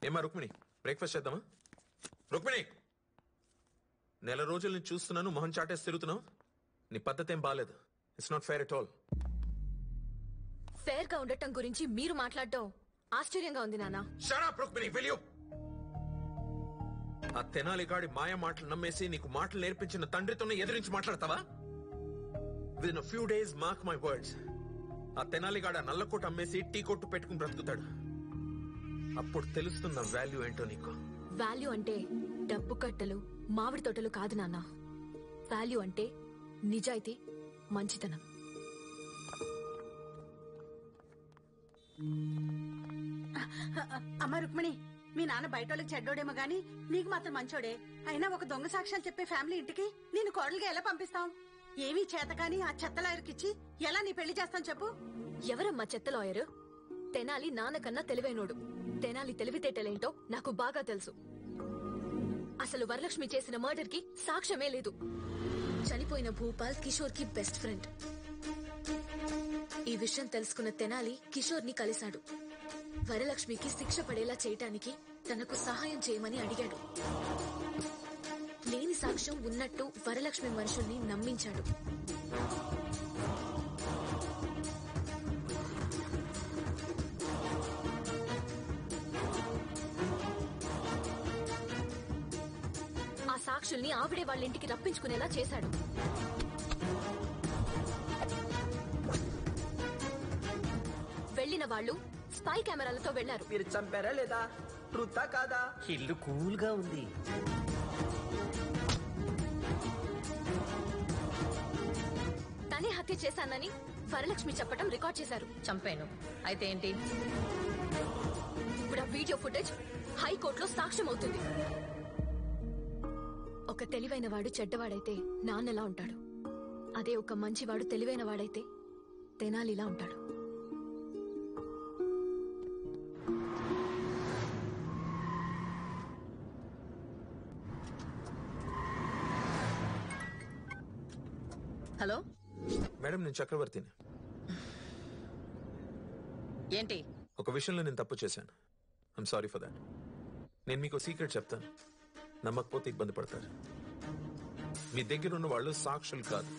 ఏమా రుక్మిణి, బ్రేక్ఫాస్ట్ చేద్దామా? రుక్మిణి, నెల రోజుల నుంచి చూస్తున్నాను, మొహం చాటేసి తిరుగుతున్నావు. నీ పద్ధతి ఏం బాలేదు. It's not fair at all. Fair గా ఉండటం గురించి మీరు మాట్లాడటం ఆశ్చర్యంగా ఉంది నాన్న. Shut up Rukmini, will you? ఆ తెనాలి గాడి మాయ మాటలు నమ్మేసి నీకు మాటలు నేర్పించిన తండ్రితోనే ఎదిరించి మాట్లాడతావా? Within a few days, mark my words, ఆ తెనాలిగాడ నల్లకోట అమ్మేసి టీ కొట్టు పెట్టుకుని బ్రతుకుతాడు. అప్పుడు తెలుస్తున్న వాల్యూ ఏంటో నీకు. వాల్యూ అంటే డబ్బు కట్టలు, మామిడి తోటలు కాదు నాన్న. వాల్యూ అంటే నిజాయితీ, మంచితనం. అమ్మ రుక్మిణి, మీ నాన్న బయటోళ్ళకి చెడ్డోడేమో గాని నీకు మాత్రం మంచోడే. అయినా ఒక దొంగ సాక్ష్యాలు చెప్పే ఫ్యామిలీ ఇంటికి నేను కోడలుగా ఎలా పంపిస్తాం? ఏమీ చేతకాని ఆ చెత్త లాయర్కిచ్చి ఎలా నీ పెళ్లి చేస్తాం చెప్పు? ఎవరమ్మా చెత్త లాయరు? తెనాలి నాన్నకన్నా తెలివైనోడు. తెనాలి తెలివితేటలేంటో నాకు బాగా తెలుసు. అసలు వరలక్ష్మి చేసిన మర్డర్ కి సాక్ష్యమే లేదు. చనిపోయిన భూపాల్ కిషోర్ కి బెస్ట్ ఫ్రెండ్. ఈ విషయం తెలుసుకున్న తెనాలి కిషోర్ ని కలిశాడు. వరలక్ష్మికి శిక్ష పడేలా చేయటానికి తనకు సహాయం చేయమని అడిగాడు. లేని సాక్ష్యం ఉన్నట్టు వరలక్ష్మి మనుషుల్ని నమ్మించాడు. ఆ సాక్షుల్ని ఆవిడే వాళ్ళ ఇంటికి రప్పించుకునేలా చేశాడు. వెళ్లిన వాళ్ళు స్పై కెమెరాలతో వెళ్లారు. మీరు చంపారా లేదా? ట్రూతా కాదా? ఇల్లు కూల్ గా ఉంది. తనే హత్య చేశానని వరలక్ష్మి చెప్పడం రికార్డ్ చేశారు. చంపాను అయితే ఏంటి? ఇప్పుడు ఆ వీడియో ఫుటేజ్ హైకోర్టులో సాక్ష్యం అవుతుంది. ఒక తెలివైన వాడు చెడ్డవాడైతే నాన్నలా ఉంటాడు. అదే ఒక మంచివాడు తెలివైన వాడైతే తెనాలిలా ఉంటాడు. హలో మేడం, నేను చక్రవర్తిని. ఏంటి? ఒక విషయంలో నేను తప్పు చేశాను. I'm sorry for that. నేను మీకు సీక్రెట్ చెప్తాను, నమ్మకపోతే ఇబ్బంది పడతారు. మీ దగ్గర ఉన్న వాళ్ళు సాక్షులు కాదు.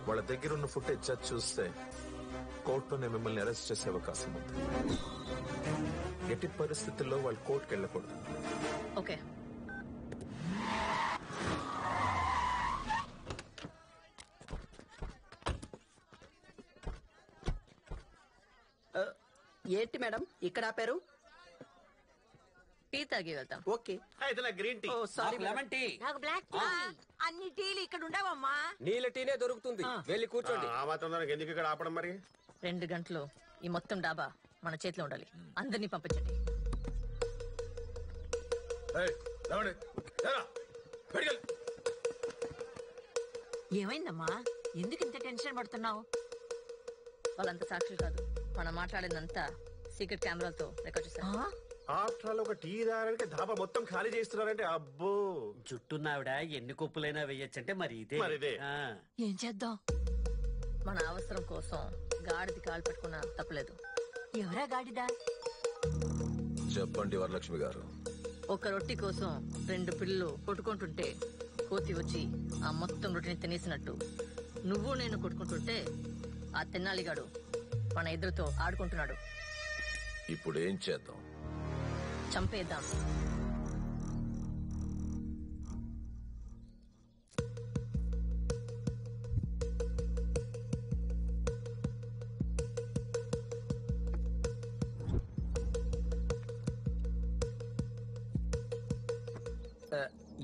వాళ్ళ దగ్గర ఉన్న ఫుటేజ్ జడ్జ్ చూస్తే కోర్టులోనే మిమ్మల్ని అరెస్ట్ చేసే అవకాశం ఉంది. ఎట్టి పరిస్థితుల్లో వాళ్ళు కోర్టుకు వెళ్ళకూడదు. ఓకే. ఏంటి మేడం ఇక్కడ ఆపారు? టీ తాగి వెళ్తాం. Okay. Green tea. Oh sorry lemon tea. నాకు బ్లాక్ టీ. అన్ని టీలు ఇక్కడ ఉండవమ్మా. నీళ్ళ టీనే దొరుకుతుంది. వెళ్ళి కూర్చోండి. ఆ మాత్రం ఎందుకు ఇక్కడ ఆపడం మరి? 2 గంటలు ఈ మొత్తం డాబా మన చేతిలో ఉండాలి. అందరినీ పంపించండి. ఏమైందమ్మా? ఎందుకు ఇంత టెన్షన్ పడుతున్నావు? వాళ్ళంతా సాక్షులు కాదు. మనం మాట్లాడిందంతా సీక్రెట్ కెమెరాలతో రికార్డ్ చేశారు. ఆఫ్టర్ ఆల్ ఒక టీ తాగడానికి ధాబా మొత్తం ఖాళీ చేస్తున్నారంటే అబ్బో. జుట్టున్నావిడ ఎన్ని కొప్పులైనా వేయచ్చంటే మరి ఇదే. ఏం చేద్దాం? మన అవసరం కోసం గాడిది కాలు పెట్టుకున్నా తప్పలేదు. ఎవరా గాడిదా? చెప్పండి వరలక్ష్మి గారు. ఒక రొట్టి కోసం 2 పిల్లలు కొట్టుకుంటుంటే కోతి వచ్చి ఆ మొత్తం రొట్టిని తినేసినట్టు నువ్వు నేను కొట్టుకుంటుంటే ఆ తెన్నాలిగాడు మన ఇద్దరితో ఆడుకుంటున్నాడు. ఇప్పుడు ఏం చేద్దాం? చంపేద్దాం.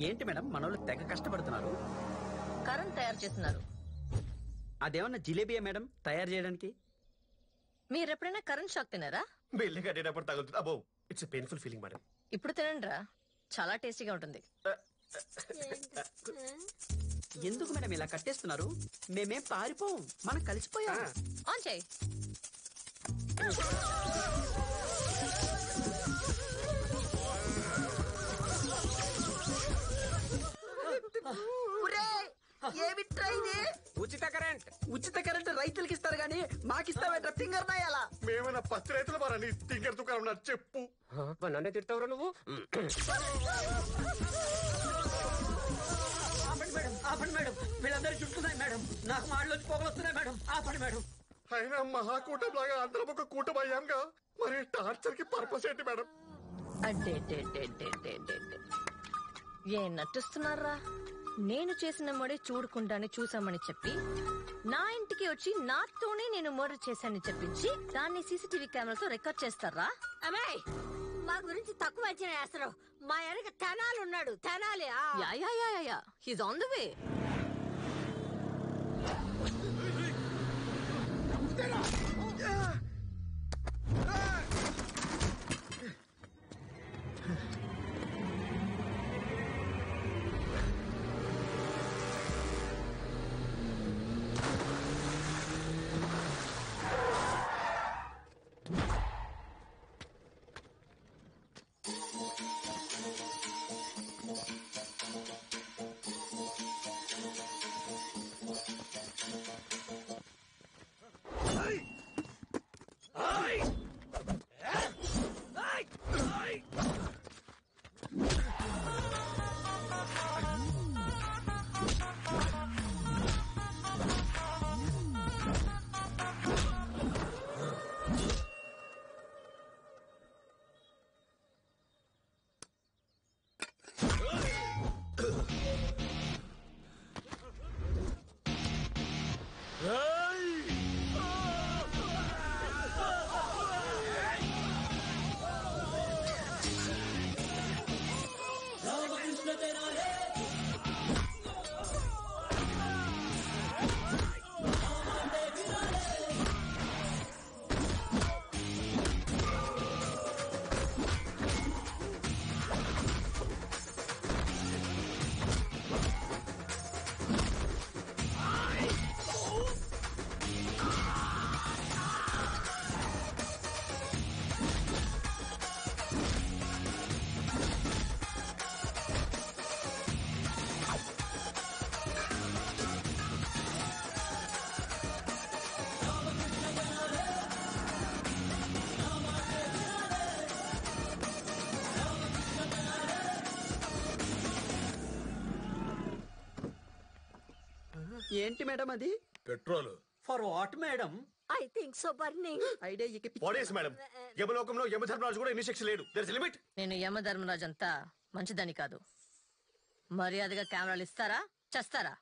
ఏంటి మేడం మనోళ్ళు తెగ కష్టపడుతున్నారు. కరెంట్ తయారు చేస్తున్నారు. అదేమన్నా జిలేబియా మేడం తయారు చేయడానికి? మీరెప్పుడైనా కరెంట్ షాక్ తిన్నారా? బిల్లు కట్టేటప్పుడు తగులుతుంది. అబ్బో, ఇట్స్ పెయిన్ఫుల్ ఫీలింగ్ మేడం. ఇప్పుడు తినండి రా, చాలా టేస్టీగా ఉంటుంది. ఎందుకు మేడం ఇలా కట్టేస్తున్నారు? మేమేం పారిపోం, మనం కలిసిపోయాం. ఆన్ చేయి. ఏమి ఇది? ఉచిత కరెంట్. ఉచిత కరెంట్ రైతులకి ఇస్తారు గానీ మాకిస్తావేంట్రా ఫింగర్ నాయాలా? మేమైనా పత్తి రైతులు మరా నీ టింకర్ దుకాణం నాకు చెప్పు. నన్నే తిడతావురా నువ్వు? ఆపండి మేడం, ఆపండి మేడం, వీళ్ళందరూ చుట్టున్నాయి మేడం, నాకు మాటలోంచి పొగలు వస్తున్నాయి మేడం, ఆపండి మేడం. అయినా మహాకూటం లాగా అందరం ఒక కూటమి అయ్యాంగా, మరి టార్చర్ కి పర్పస్ ఏంటి మేడం? ఏం నటిస్తున్నారా? నేను చేసిన మడే చూడకుండానే చూసామని చెప్పి నా ఇంటికి వచ్చి నాతోనే నేను మర్డర్ చేశానని చెప్పించి దాన్ని సీసీటీవీ కెమెరాతో రికార్డ్ చేస్తారా? అమ్మాయి మా గురించి తక్కువ వచ్చిన వేస్తారు. మా వెనక తెనాలి ఉన్నాడు. Tenali ya he's on the way. ఏంటి మేడం అది? Petrol. For what madam? I think so burning. Idea ఇక వాడేసి మేడం, యమలోకంలో యమధర్మరాజు కూడా ఎన్ని శిక్ష లేడు. There is limit. నేను యమధర్మరాజు అంతా మంచిదని కాదు. మర్యాదగా కెమెరాలు ఇస్తారా చేస్తారా?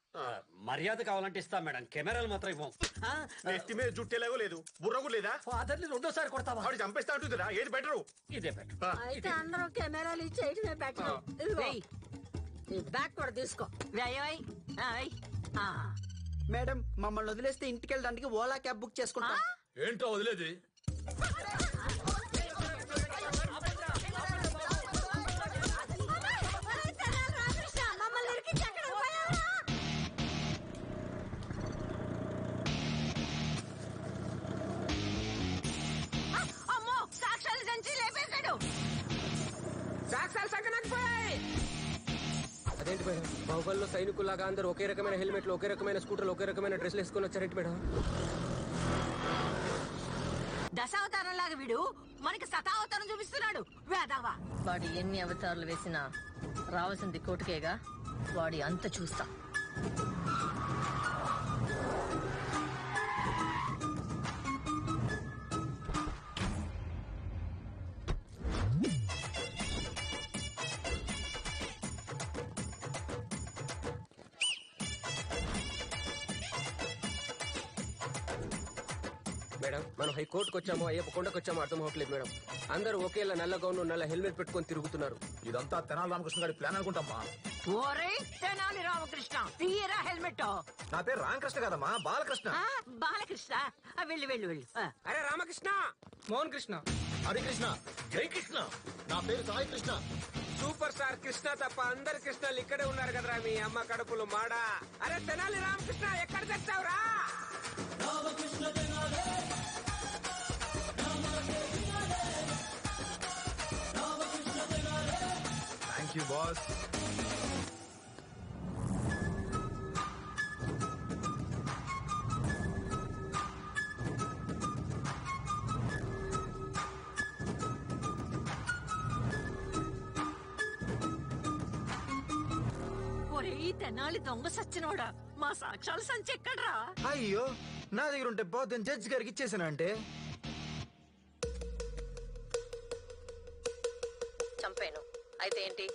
మర్యాద కావాలంటే ఇస్తా మేడం, కెమెరాలు మాత్రం ఇవ్వం. నెత్తి మీద జుట్టేలాగో లేదు, బుర్రకు లేదా? ఫాదర్ ని రెండోసారి కొడతావా? వాడు చంపేస్తా అంటుందిరా, ఏది బెటరు? ఇదే బెటర్. అయితే అందరూ కెమెరాలు ఇచ్చేయటమే బెటర్. ఈ బ్యాగ్ కూడా తీసుకో. మేడం మమ్మల్ని వదిలేస్తే ఇంటికి వెళ్ళడానికి ఓలా క్యాబ్ బుక్ చేసుకుంటా. ఏంటో వదిలేది? అమ్మో సాక్షాలు సంచి లేపేశాడు. సాక్షాలు సంకనాకపోయాయి. అదేంటి మేడం, బాహుబలిలో సైనికుల్లాగా అందరూ ఒకే రకమైన హెల్మెట్లు, ఒకే రకమైన స్కూటర్లు, ఒకే రకమైన డ్రెస్లు వేసుకొని వచ్చారేంటి మేడం? దశావతారం లాగా వీడు మనకి శతావతారం చూపిస్తున్నాడు. వేదావా వాడు ఎన్ని అవతారాలు వేసినా రావాల్సింది కోటికేగా. వాడి అంత చూస్తా. మేడం మనం హైకోర్టుకు వచ్చామో అయ్యప్ప కొండకు వచ్చామో అర్థం అవ్వట్లేదు మేడం. అందరూ ఒకేలా నల్ల గౌను నల్ల హెల్మెట్ పెట్టుకొని తిరుగుతున్నారు. ఇదంతా తెనాలి రామకృష్ణ గారి ప్లాన్ అనుకుంటామ్మా. ఓరే తెనాలి రామకృష్ణ, తీయరా హెల్మెట్. నా పేరు రామకృష్ణ కదమ్మా, బాలకృష్ణ. బాలకృష్ణ వెళ్ళు వెళ్ళు వెళ్ళు. అరే రామకృష్ణ, మోహన్ కృష్ణ, హరి కృష్ణ, జై కృష్ణ. నా పేరు సాయి కృష్ణ. సూపర్ స్టార్ కృష్ణ తప్ప అందరు కృష్ణలు ఇక్కడే ఉన్నారు కదరా మీ అమ్మ కడుపులు మాడా. అరే తెనాలి రామకృష్ణ ఎక్కడ తెచ్చావురా? Thank you boss. తెనాలి దొంగ సచ్చినోడా మా సాక్ష్యాల సంచి ఎక్కడ్రా? అయ్యో నా దగ్గర ఉంటే పోతే జడ్జి గారికి ఇచ్చేసాను అంటే. చంపాను అయితే ఏంటి?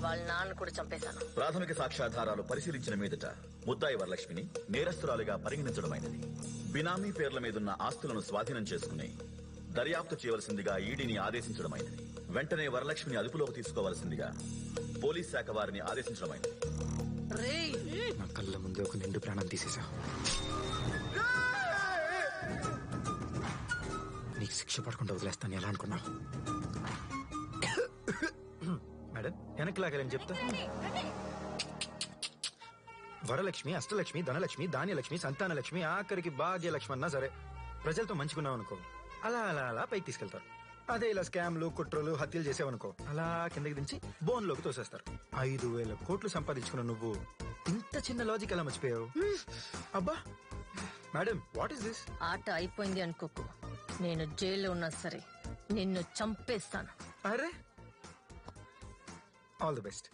వాళ్ళ నాన్న కూడా చంపేశాను. ప్రాథమిక సాక్ష్యాధారాలు పరిశీలించిన మీదట ముద్దాయి వరలక్ష్మిని నేరస్తురాలిగా పరిగణించడమైనది. బినామీ పేర్ల మీదున్న ఆస్తులను స్వాధీనం చేసుకుని దర్యాప్తు చేయవలసిందిగా ఈడీని ఆదేశించడమైనది. వెంటనే వరలక్ష్మిని అదుపులోకి తీసుకోవాల్సిందిగా పోలీస్ శాఖ వారిని ఆదేశించడమైనది. నా కళ్ళ ముందే ఒక నిండు ప్రాణం తీసేశా. నీకు శిక్ష పడకుండా వదిలేస్తాను ఎలా అనుకున్నావు? మేడం వెనక్కి లాగాలని చెప్తా. వరలక్ష్మి, అష్టలక్ష్మి, ధనలక్ష్మి, ధాన్యలక్ష్మి, సంతానలక్ష్మి, ఆఖరికి భాగ్యలక్ష్మి అన్నా సరే ప్రజలతో మంచుకున్నావు అనుకో అలా అలా అలా పైకి తీసుకెళ్తారు. అదే ఇలా స్కామ్లు, కుట్రలు, హత్యలు చేసావనుకో అలా కిందకి దించి బోన్లోకి తోసేస్తారు. 5,000 కోట్లు సంపాదించుకున్న నువ్వు ఇంత చిన్న లాజిక్ ఎలా మర్చిపోయావు? అబ్బా మేడం వాట్ ఈస్ దిస్? ఆట అయిపోయింది అనుకోకు. నేను జైల్లో ఉన్నా సరే నిన్ను చంపేస్తాను. అరే ఆల్ ది బెస్ట్.